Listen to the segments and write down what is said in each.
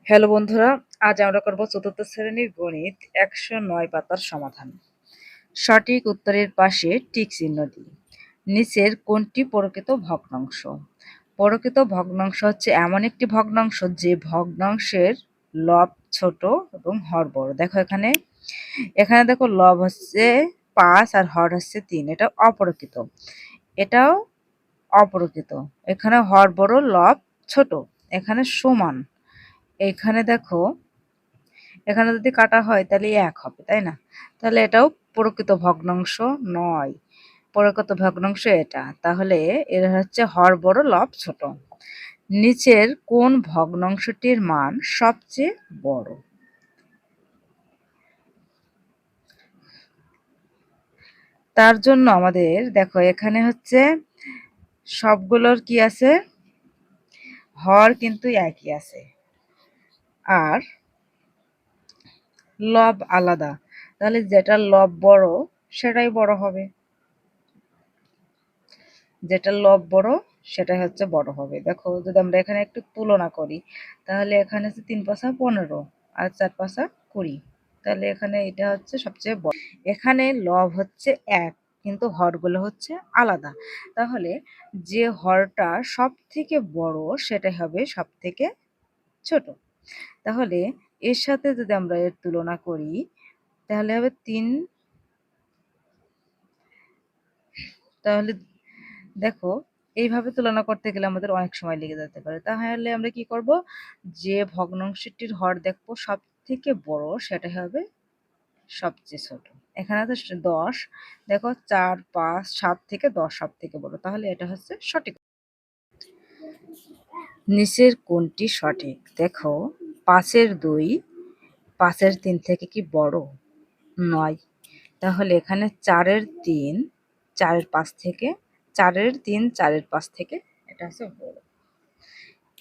Hello বন্ধুরা, আজ আমরা করব চতুর্থ শ্রেণীর গণিত ১০৯ পাতার সমাধান। সঠিক উত্তরের পাশে টিক চিহ্ন দিই। নিচের কোনটি প্রকৃত ভগ্নাংশ? প্রকৃত ভগ্নাংশ হচ্ছে এমন একটি ভগ্নাংশ যে ভগ্নাংশের লব ছোট এবং হর বড়। দেখো এখানে এখানে দেখো লব হচ্ছে ৫ আর হর হচ্ছে ৩। এটা অপ্রকৃত। এটাও অপ্রকৃত। এখানে হর বড়, লব ছোট। এখানে সমান। এখানে দেখো এখানে যদি কাটা হয় তাহলে ১ হবে, তাই না? তাহলে এটাও প্রকৃত ভগ্নাংশ নয়। প্রকৃত ভগ্নাংশ এটা। তাহলে এর হচ্ছে হর বড়, লব ছোট। নিচের কোন ভগ্নাংশটির মান সবচেয়ে বড়? তার জন্য আমাদের দেখো এখানে হচ্ছে সবগুলোর কি আছে, হর কিন্তু একই আছে আর লব আলাদা। তাহলে যেটা লব বড় সেটাই বড় হবে। যেটা লব বড় সেটাই হচ্ছে বড় হবে। দেখো যদি আমরা এখানে একটু তুলনা করি তাহলে এখানে হচ্ছে ৩ পাঁচা ১৫ আর ৪ পাঁচা ২০। তাহলে এখানে এটা হচ্ছে সবচেয়ে বড়। এখানে লব হচ্ছে ১ কিন্তু হরগুলো হচ্ছে আলাদা। তাহলে যে হরটা সব থেকে বড় সেটাই হবে সব থেকে ছোট। তাহলে এর সাথে যদি আমরা এর তুলনা করি তাহলে হবে ৩। তাহলে দেখো এইভাবে তুলনা করতে গেলে আমাদের অনেক সময় লেগে যেতে পারে। তাহলে আমরা কি করব, যে ভগ্নাংশটির হর দেখবো সব থেকে বড় সেটা হবে সবচেয়ে ছোট। এখানে তো ১০, দেখো ৪, ৫, ৭ থেকে ১০ সব থেকে বড়। তাহলে এটা হচ্ছে সঠিক। নিচের কোনটি সঠিক? দেখো ৫-এর ২ ৫-এর ৩ থেকে কি বড়? নয়। তাহলে এখানে ৪-এর ৩ ৪-এর ৫ থেকে ৪-এর ৩ ৪-এর ৫ থেকে এটা হচ্ছে বড়।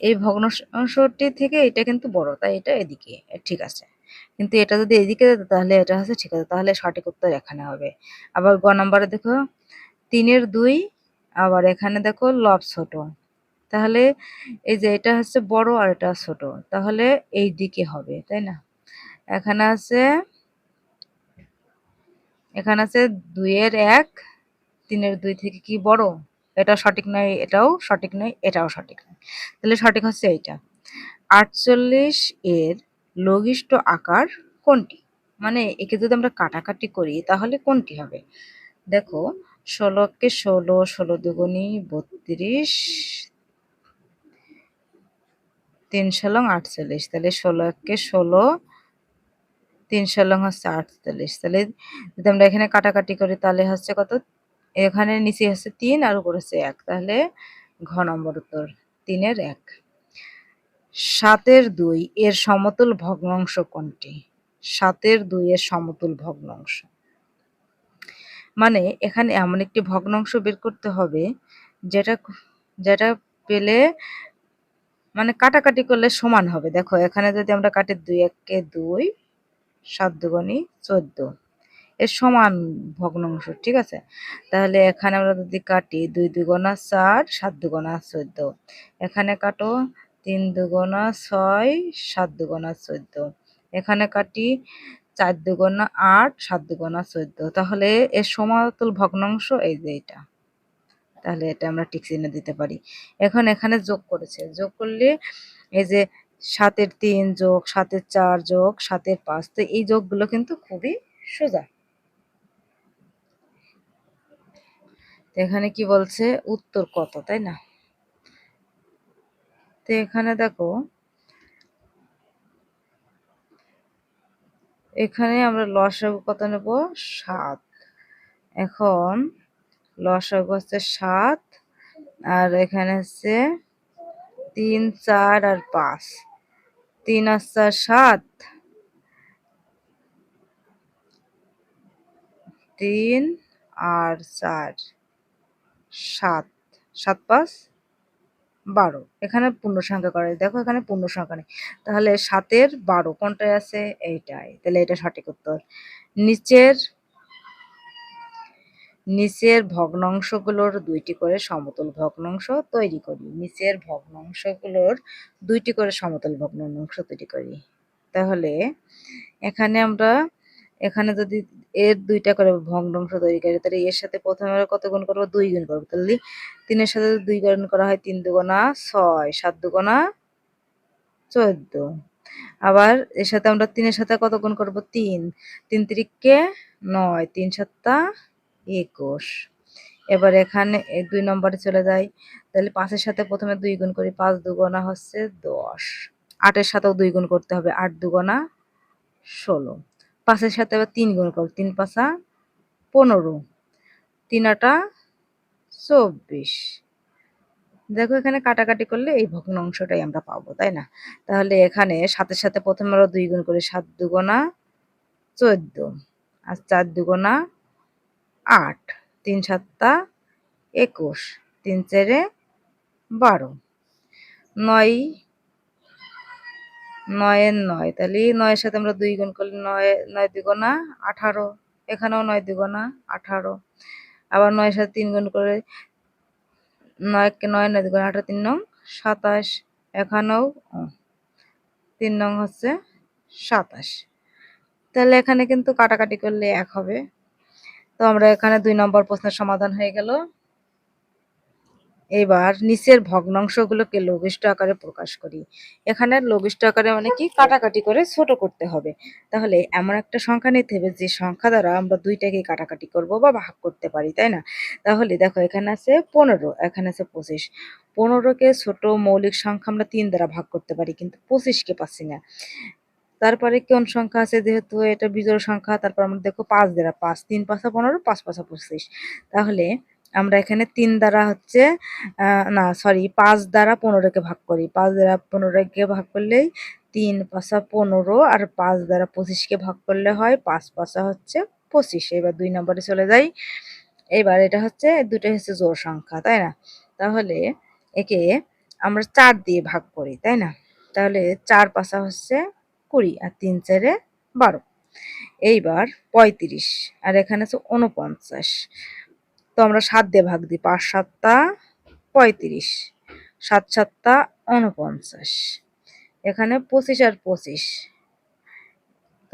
এই ভগ্নাংশটি থেকে এটা কিন্তু বড়, তাই এটা এদিকে ঠিক আছে। কিন্তু এটা যদি এদিকে যেত তাহলে এটা হচ্ছে ঠিক আছে। তাহলে সঠিক উত্তর এখানে হবে। আবার গ নম্বরে দেখো ৩-এর ২, আবার এখানে দেখো লব ছোট। তাহলে এই যে এটা হচ্ছে বড় আর এটা ছোট, তাহলে এই দিকে হবে, তাই না? এখানে আছে ২-এর ১, ৩-এর ২ থেকে কি বড়? এটা সঠিক নয়, এটাও সঠিক নয়, এটাও সঠিক নয়। তাহলে সঠিক হচ্ছে এইটা। ৪৮ এর লঘিষ্ঠ আকার কোনটি? মানে একে যদি আমরা কাটাকাটি করি তাহলে কোনটি হবে? দেখো ১৬ কে ১৬, ১৬ দুগুণী ৩২, ৩ শলং ৪৮। তাহলে ১৬ কে ১৬, ৩ শলং হচ্ছে ৪৮। তাহলে যদি আমরা এখানে কাটাকাটি করি তাহলে হচ্ছে কত? এখানে নিচে হচ্ছে ৩ আর উপরে হচ্ছে ১। তাহলে ঘ নম্বর উত্তর ৩-এর ১। ৭-এর ২ এর সমতুল ভগ্নাংশ কোনটি? ৭-এর ২ এর সমতুল ভগ্নাংশ মানে এখানে এমন একটি ভগ্নাংশ বের করতে হবে যেটা যেটা পেলে মানে কাটাকাটি করলে সমান হবে। দেখো এখানে যদি আমরা কাটি ২-১-কে ২, ৭ দুগুণী ১৪ এর সমান ভগ্নাংশ, ঠিক আছে? তাহলে এখানে আমরা যদি কাটি ২ দুগুণা ৪, ৭ দুগুণা ১৪। এখানে কাটো ৩ দুগুণা ৬, ৭ দুগুণা ১৪। এখানে কাটি ৪ দুগুণা ৮, ৭ দুগুণা ১৪। তাহলে এর সমতুল ভগ্নাংশ এই যে এটা। তাহলে এটা আমরা টিক চিহ্ন দিতে পারি। এখন এখানে যোগ করেছে, যোগ করলে এই যে ৭-এর ৩ যোগ ৭-এর ৪ যোগ ৭-এর ৫, তো এই যোগগুলো কিন্তু খুবই সোজা। এখানে কি বলছে উত্তর কত, তাই না? তো এখানে দেখো এখানে আমরা লসাগু কত নেব? ৭। এখন লসাগু হচ্ছে ৭ আর এখানে হচ্ছে ৩, ৪ আর ৫। ৩ আর ৪ ৭, ৩ আর ৪ ৭, ৭ ৫ ১২। এখানে পূর্ণ সংখ্যা করে, দেখো এখানে পূর্ণ সংখ্যা নেই। তাহলে ৭-এর ১২ কোনটায় আছে? এইটাই। তাহলে এটা সঠিক উত্তর। নিচের নিচের ভগ্নাংশগুলোর ২টি করে সমতল ভগ্নাংশ তৈরি করি। নিচের ভগ্নাংশগুলোর ২টি করে সমতল ভগ্নাংশ তৈরি করি। তাহলে এখানে যদি এর ২টা করে ভগ্নাংশ তৈরি করি, তাহলে এর সাথে প্রথমে আমরা কত গুণ করবো? ২ গুণ করবো। তাহলে ৩-এর সাথে ২ গুণ করা হয় ৩ দুগুণা ৬, ৭ দুগুণা ১৪। আবার এর সাথে আমরা ৩-এর সাথে কত গুণ করবো? ৩, ৩ তিরিকে ৯, ৩ সাতটা ২১। এবার এখানে ২ নম্বরে চলে যাই। তাহলে ৫-এর সাথে প্রথমে ২ গুণ করি, ৫ দুগুণা হচ্ছে ১০। ৮-এর সাথেও ২ গুণ করতে হবে, ৮ দুগুণা ১৬। ৫-এর সাথে আবার ৩ গুণ করব, ৩ পাঁচা ১৫, ৩ আটা ২৪। দেখো এখানে কাটাকাটি করলে এই ভগ্নাংশটাই আমরা পাবো, তাই না? তাহলে এখানে ৭-এর সাথে প্রথমে আমরা ২ গুণ করি, ৭ দুগুণা ১৪ আর ৪ দুগুণা ৮, ৩ সাতটা ২১, ৩ চারে ১২, ৯ ৯-এর ৯, তাহলে ৯-এর সাথে আমরা ২ গুণ করলে ৯ দুগুণা ১৮, এখানেও ৯ দুগুণা ১৮। আবার ৯-এর সাথে ৩ গুণ করে ৯-কে ৯, ৯ দুগুণা ১৮, ৩ নং ২৭, এখানেও ৩ নং হচ্ছে ২৭। তাহলে এখানে কিন্তু কাটাকাটি করলে ১ হবে। তো আমরা এখানে ২ নম্বর প্রশ্নের সমাধান হয়ে গেল। এবার নিচের ভগ্নাংশগুলোকে লঘিষ্ঠ আকারে প্রকাশ করি। এখানে লঘিষ্ঠ আকারে মানে কি? কাটাকাটি করে ছোট করতে হবে। তাহলে এমন একটা সংখ্যা নিতে হবে যে সংখ্যা দ্বারা আমরা ২টাকে কাটাকাটি করব বা ভাগ করতে পারি, তাই না? তাহলে দেখো এখানে আছে ১৫, এখানে আছে ২৫। ১৫কে ছোট মৌলিক সংখ্যা আমরা ৩ দ্বারা ভাগ করতে পারি, কিন্তু ২৫কে পাচ্ছি না। তারপরে কোন সংখ্যা আছে? যেহেতু এটা বিজোড় সংখ্যা, তারপর আমরা দেখো ৫ দ্বারা, ৫ ৩ পাঁচা ১৫, ৫ পাঁচা ২৫। তাহলে আমরা এখানে ৩ দ্বারা হচ্ছে না সরি ৫ দ্বারা ১৫কে ভাগ করি। ৫ দ্বারা ১৫কে ভাগ করলেই ৩ পাঁচা ১৫ আর ৫ দ্বারা ২৫কে ভাগ করলে হয় ৫ পাঁচা হচ্ছে ২৫। এবার ২ নম্বরে চলে যাই। এবার এটা হচ্ছে দুটোই হচ্ছে জোড় সংখ্যা, তাই না? তাহলে একে আমরা ৪ দিয়ে ভাগ করি, তাই না? তাহলে ৪ পাঁচা হচ্ছে ২০ আর ৩ চারে ১২। এইবার ৩৫ আর এখানে আছে ৪৯। তো আমরা ৭ দিয়ে ভাগ দিই, ৫ সাতটা ৩৫, ৭ সাতটা ৪৯। এখানে ২৫ আর ২৫।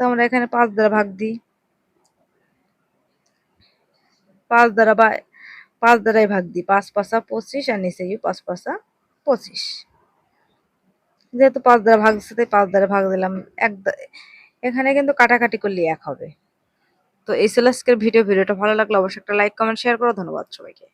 তো আমরা এখানে ৫ দ্বারা ভাগ দিই, ৫ দ্বারা বা ৫ দ্বারাই ভাগ দিই, ৫ পাঁচা ২৫ আর নিচে ৫ পাঁচা ২৫। যেহেতু ৫ দ্বারা ভাগ দিচ্ছে তাই ৫ দ্বারা ভাগ দিলাম। এখানে কিন্তু কাটাকাটি করলে ১ হবে। তো এই ছিল আজকের ভিডিওটা ভালো লাগলে অবশ্যই একটা লাইক কমেন্ট শেয়ার করো। ধন্যবাদ সবাইকে।